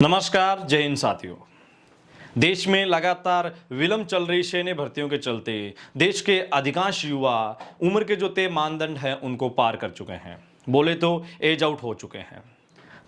नमस्कार, जय हिंद साथियों। देश में लगातार विलंब चल रही सैन्य भर्तियों के चलते देश के अधिकांश युवा उम्र के जो तय मानदंड हैं उनको पार कर चुके हैं, बोले तो एज आउट हो चुके हैं।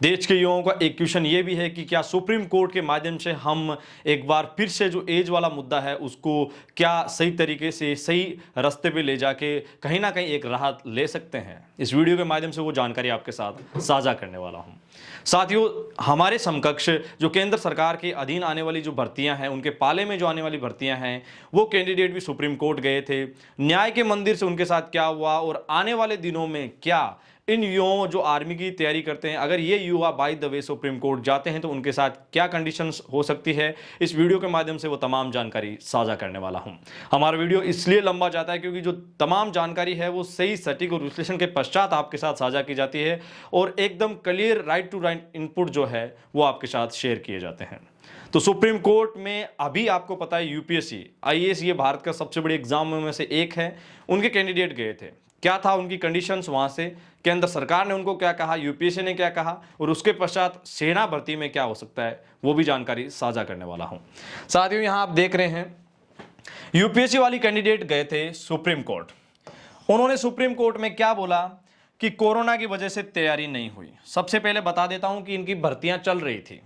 देश के युवाओं का एक क्वेश्चन ये भी है कि क्या सुप्रीम कोर्ट के माध्यम से हम एक बार फिर से जो एज वाला मुद्दा है उसको क्या सही तरीके से सही रास्ते पे ले जाके कहीं ना कहीं एक राहत ले सकते हैं। इस वीडियो के माध्यम से वो जानकारी आपके साथ साझा करने वाला हूँ। साथियों, हमारे समकक्ष जो केंद्र सरकार के अधीन आने वाली जो भर्तियां हैं, उनके पाले में जो आने वाली भर्तियां हैं, वो कैंडिडेट भी सुप्रीम कोर्ट गए थे। न्याय के मंदिर से उनके साथ क्या हुआ और आने वाले दिनों में क्या इन युवाओं जो आर्मी की तैयारी करते हैं, अगर ये युवा by the way supreme court जाते हैं तो उनके साथ क्या कंडीशंस हो सकती है, इस वीडियो के माध्यम से वो तमाम जानकारी साझा करने वाला हूं। हमारा वीडियो इसलिए लंबा जाता है क्योंकि जो तमाम जानकारी है वो सही, सटीक और विश्लेषण के पश्चात आपके साथ साझा की जाती है और एकदम clear right to right input जो है वो आपके साथ शेयर किए जाते हैं। तो सुप्रीम कोर्ट में अभी आपको पता है यूपीएससी आईएएस ये भारत का सबसे बड़े एग्जाम में से एक है, उनके कैंडिडेट गए थे। क्या था उनकी कंडीशंस, वहां से केंद्र सरकार ने उनको क्या कहा, यूपीएससी ने क्या कहा और उसके पश्चात सेना भर्ती में क्या हो सकता है, वो भी जानकारी साझा करने वाला हूं। साथियों, यहां आप देख रहे हैं यूपीएससी वाली कैंडिडेट गए थे सुप्रीम कोर्ट। उन्होंने सुप्रीम कोर्ट में क्या बोला कि कोरोना की वजह से तैयारी नहीं हुई। सबसे पहले बता देता हूं कि इनकी भर्तियां चल रही थी,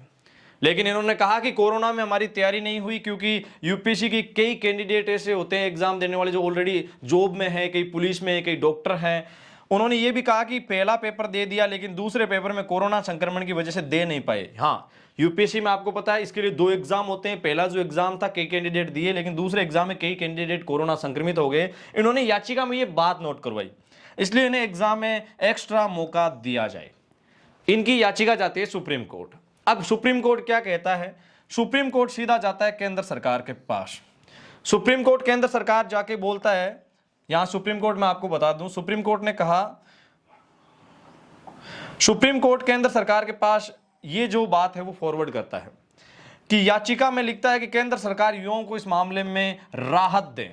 लेकिन इन्होंने कहा कि कोरोना में हमारी तैयारी नहीं हुई क्योंकि यूपीएससी की कई कैंडिडेट ऐसे होते हैं एग्जाम देने वाले जो ऑलरेडी जॉब में है, कई पुलिस में है, कई डॉक्टर हैं। उन्होंने ये भी कहा कि पहला पेपर दे दिया लेकिन दूसरे पेपर में कोरोना संक्रमण की वजह से दे नहीं पाए। हाँ, यूपीएससी में आपको पता है इसके लिए 2 एग्जाम होते हैं। पहला जो एग्जाम था कई कैंडिडेट दिए, लेकिन दूसरे एग्जाम में कई कैंडिडेट कोरोना संक्रमित हो गए। इन्होंने याचिका में ये बात नोट करवाई, इसलिए इन्हें एग्जाम में एक्स्ट्रा मौका दिया जाए। इनकी याचिका जाती है सुप्रीम कोर्ट। अब सुप्रीम कोर्ट क्या कहता है? सुप्रीम कोर्ट सीधा जाता है केंद्र सरकार के पास। सुप्रीम कोर्ट केंद्र सरकार जाके बोलता है, यहां सुप्रीम कोर्ट में आपको बता दूं, सुप्रीम कोर्ट ने कहा, सुप्रीम कोर्ट केंद्र सरकार के पास ये जो बात है वो फॉरवर्ड करता है कि याचिका में लिखता है कि केंद्र सरकार युवाओं को इस मामले में राहत दे।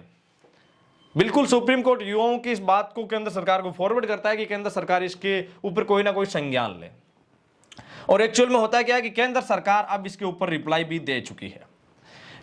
बिल्कुल, सुप्रीम कोर्ट युवाओं की इस बात को केंद्र सरकार को फॉरवर्ड करता है कि केंद्र सरकार इसके ऊपर कोई ना कोई संज्ञान ले। और एक्चुअल में होता क्या है कि केंद्र सरकार अब इसके ऊपर रिप्लाई भी दे चुकी है।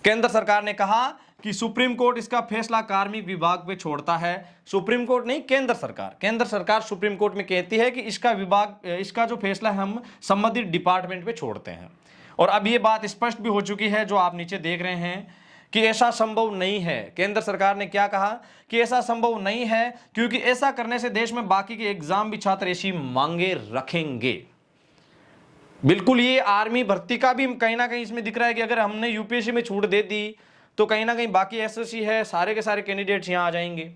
केंद्र सरकार ने कहा कि सुप्रीम कोर्ट इसका फैसला कार्मिक विभाग पे छोड़ता है। सुप्रीम कोर्ट नहीं, केंद्र सरकार। केंद्र सरकार सुप्रीम कोर्ट में कहती है कि इसका जो फैसला है हम संबंधित डिपार्टमेंट पे छोड़ते हैं। और अब ये बात स्पष्ट भी हो चुकी है, जो आप नीचे देख रहे हैं कि ऐसा संभव नहीं है। केंद्र सरकार ने क्या कहा कि ऐसा संभव नहीं है क्योंकि ऐसा करने से देश में बाकी के एग्जाम भी छात्र ऐसी मांगे रखेंगे। बिल्कुल, ये आर्मी भर्ती का भी कहीं ना कहीं इसमें दिख रहा है कि अगर हमने यूपीएससी में छूट दे दी तो कहीं ना कहीं बाकी एसएससी है, सारे के सारे कैंडिडेट्स यहाँ आ जाएंगे।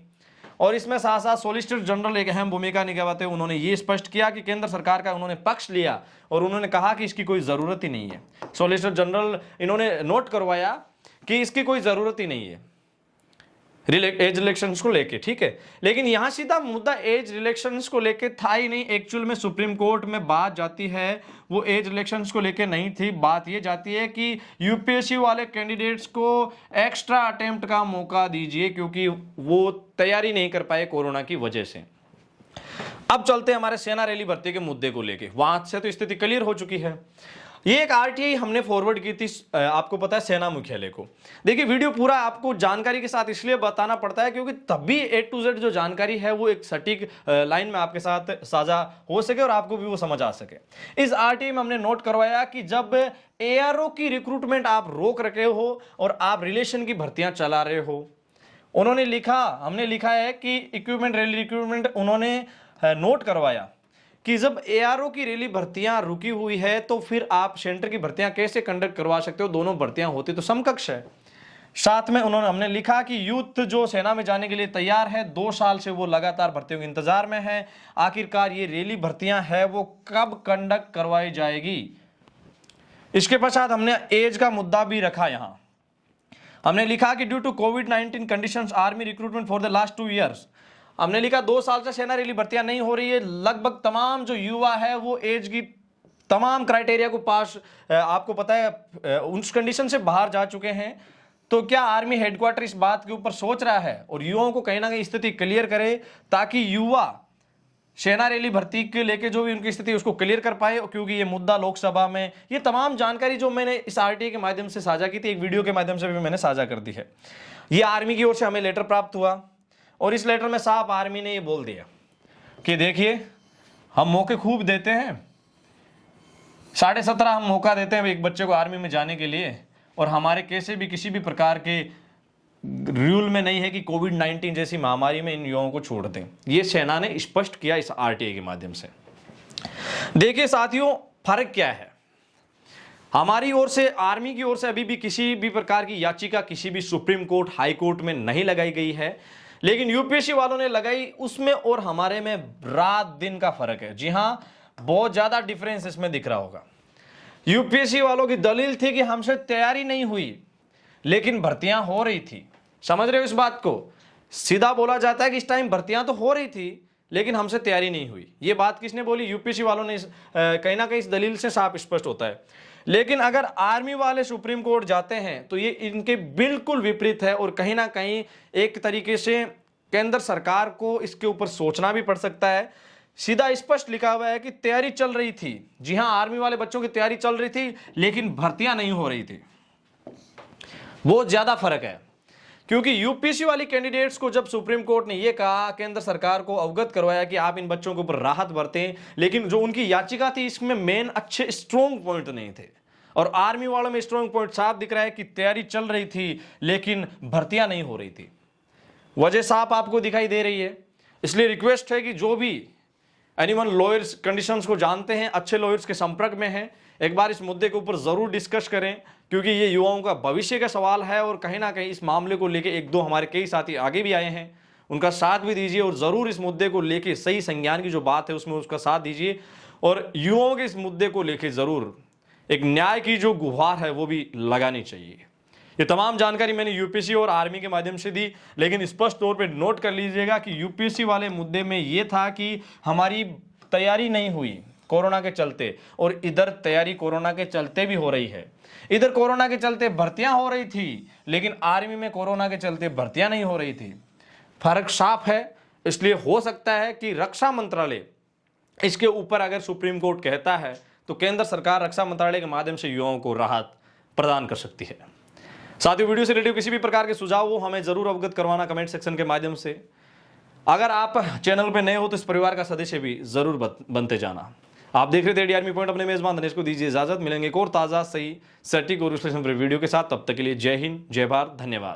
और इसमें साथ साथ सॉलिसिटर जनरल एक अहम भूमिका निभाते हैं। उन्होंने ये स्पष्ट किया कि केंद्र सरकार का उन्होंने पक्ष लिया और उन्होंने कहा कि इसकी कोई ज़रूरत ही नहीं है। सॉलिसिटर जनरल इन्होंने नोट करवाया कि इसकी कोई ज़रूरत ही नहीं है एज रिलेक्शंस को लेके, ठीक है। लेकिन यहां सीधा मुद्दा एज रिलेक्शंस को लेके था ही नहीं। एक्चुअल में सुप्रीम कोर्ट में बात जाती है वो एज रिलेक्शंस को लेके नहीं थी। बात ये जाती है कि यूपीएससी वाले कैंडिडेट्स को एक्स्ट्रा अटेम्प्ट का मौका दीजिए क्योंकि वो तैयारी नहीं कर पाए कोरोना की वजह से। अब चलते हैं हमारे सेना रैली भर्ती के मुद्दे को लेके। वहां से तो स्थिति क्लियर हो चुकी है। ये एक आरटीआई हमने फॉरवर्ड की थी, आपको पता है, सेना मुख्यालय को। देखिए, वीडियो पूरा आपको जानकारी के साथ इसलिए बताना पड़ता है क्योंकि तभी A to Z जो जानकारी है वो एक सटीक लाइन में आपके साथ साझा हो सके और आपको भी वो समझ आ सके। इस आरटीआई में हमने नोट करवाया कि जब एआरओ की रिक्रूटमेंट आप रोक रखे हो और आप रिलेशन की भर्तियां चला रहे हो, उन्होंने लिखा, हमने लिखा है कि इक्विपमेंट रैली रिक्रूटमेंट उन्होंने नोट करवाया कि जब एआरओ की रैली भर्तियां रुकी हुई है तो फिर आप सेंटर की भर्तियां कैसे कंडक्ट करवा सकते हो? दोनों भर्तियां होती तो समकक्ष है। साथ में हमने लिखा कि यूथ जो सेना में जाने के लिए तैयार है, 2 साल से वो लगातार भर्तियों के इंतजार में है। आखिरकार ये रैली भर्तियां है वो कब कंडक्ट करवाई जाएगी? इसके पश्चात हमने एज का मुद्दा भी रखा। यहां हमने लिखा कि ड्यू टू कोविड-19 conditions army recruitment for the last 2 years. हमने लिखा 2 साल से सेना रैली भर्तियां नहीं हो रही है। लगभग तमाम जो युवा है वो एज की तमाम क्राइटेरिया को पास, आपको पता है, उस कंडीशन से बाहर जा चुके हैं। तो क्या आर्मी हेडक्वार्टर इस बात के ऊपर सोच रहा है और युवाओं को कहीं ना कहीं स्थिति क्लियर करे ताकि युवा सेना रैली भर्ती के लेके जो भी उनकी स्थिति उसको क्लियर कर पाए, क्योंकि ये मुद्दा लोकसभा में, ये तमाम जानकारी जो मैंने इस आरटीआई के माध्यम से साझा की थी, एक वीडियो के माध्यम से भी मैंने साझा कर दी है। ये आर्मी की ओर से हमें लेटर प्राप्त हुआ और इस लेटर में साफ आर्मी ने ये बोल दिया कि देखिए हम मौके खूब देते हैं, 17.5 हम मौका देते हैं एक बच्चे को आर्मी में जाने के लिए, और हमारे कैसे भी किसी भी प्रकार के रूल में नहीं है कि कोविड-19 जैसी महामारी में इन युवाओं को छोड़ दें। ये सेना ने स्पष्ट किया इस आरटीआई के माध्यम से। देखिए साथियों, फर्क क्या है, हमारी ओर से, आर्मी की ओर से अभी भी किसी भी प्रकार की याचिका किसी भी सुप्रीम कोर्ट, हाई कोर्ट में नहीं लगाई गई है, लेकिन यूपीएससी वालों ने लगाई, उसमें और हमारे में रात दिन का फर्क है। जी हां, बहुत ज्यादा डिफरेंस इसमें दिख रहा होगा। यूपीएससी वालों की दलील थी कि हमसे तैयारी नहीं हुई, लेकिन भर्तियां हो रही थी। समझ रहे हो इस बात को? सीधा बोला जाता है कि इस टाइम भर्तियां तो हो रही थी, लेकिन हमसे तैयारी नहीं हुई। ये बात किसने बोली? यूपीएससी वालों ने। कहीं ना कहीं इस दलील से साफ स्पष्ट होता है। लेकिन अगर आर्मी वाले सुप्रीम कोर्ट जाते हैं तो ये इनके बिल्कुल विपरीत है, और कहीं ना कहीं एक तरीके से केंद्र सरकार को इसके ऊपर सोचना भी पड़ सकता है। सीधा स्पष्ट लिखा हुआ है कि तैयारी चल रही थी। जी हां, आर्मी वाले बच्चों की तैयारी चल रही थी, लेकिन भर्तियां नहीं हो रही थी। बहुत ज्यादा फर्क है, क्योंकि यूपीएससी वाली कैंडिडेट्स को जब सुप्रीम कोर्ट ने यह कहा, केंद्र सरकार को अवगत करवाया कि आप इन बच्चों के ऊपर राहत बरतें, लेकिन जो उनकी याचिका थी इसमें मेन अच्छे स्ट्रॉन्ग पॉइंट नहीं थे, और आर्मी वालों में स्ट्रॉन्ग पॉइंट साफ दिख रहा है कि तैयारी चल रही थी लेकिन भर्तियां नहीं हो रही थी। वजह साफ आपको दिखाई दे रही है। इसलिए रिक्वेस्ट है कि जो भी एनीवन लॉयर्स कंडीशंस को जानते हैं, अच्छे लॉयर्स के संपर्क में हैं, एक बार इस मुद्दे के ऊपर जरूर डिस्कस करें, क्योंकि ये युवाओं का भविष्य का सवाल है। और कहीं ना कहीं इस मामले को लेके एक दो हमारे कई साथी आगे भी आए हैं, उनका साथ भी दीजिए, और जरूर इस मुद्दे को लेके सही संज्ञान की जो बात है उसमें उसका साथ दीजिए, और युवाओं के इस मुद्दे को लेके जरूर एक न्याय की जो गुहार है वो भी लगानी चाहिए। ये तमाम जानकारी मैंने यूपीएससी और आर्मी के माध्यम से दी, लेकिन स्पष्ट तौर पे नोट कर लीजिएगा कि यूपीएससी वाले मुद्दे में ये था कि हमारी तैयारी नहीं हुई कोरोना के चलते, और इधर तैयारी कोरोना के चलते भी हो रही है। इधर कोरोना के चलते भर्तियां हो रही थी, लेकिन आर्मी में कोरोना के चलते भर्तियां नहीं हो रही थी। फर्क साफ है। इसलिए हो सकता है कि रक्षा मंत्रालय इसके ऊपर अगर सुप्रीम कोर्ट कहता है तो केंद्र सरकार रक्षा मंत्रालय के माध्यम से युवाओं को राहत प्रदान कर सकती है। साथियों, वीडियो से रिलेटेड किसी भी प्रकार के सुझाव हो हमें जरूर अवगत करवाना कमेंट सेक्शन के माध्यम से। अगर आप चैनल पे नए हो तो इस परिवार का सदस्य भी जरूर बनते जाना। आप देख रहे थे डी आर्मी पॉइंट, अपने मेजबान दिनेश को दीजिए इजाजत। मिलेंगे एक और ताजा, सही, सटीक और विश्लेषण वीडियो के साथ। तब तक के लिए जय हिंद, जय भारत, धन्यवाद।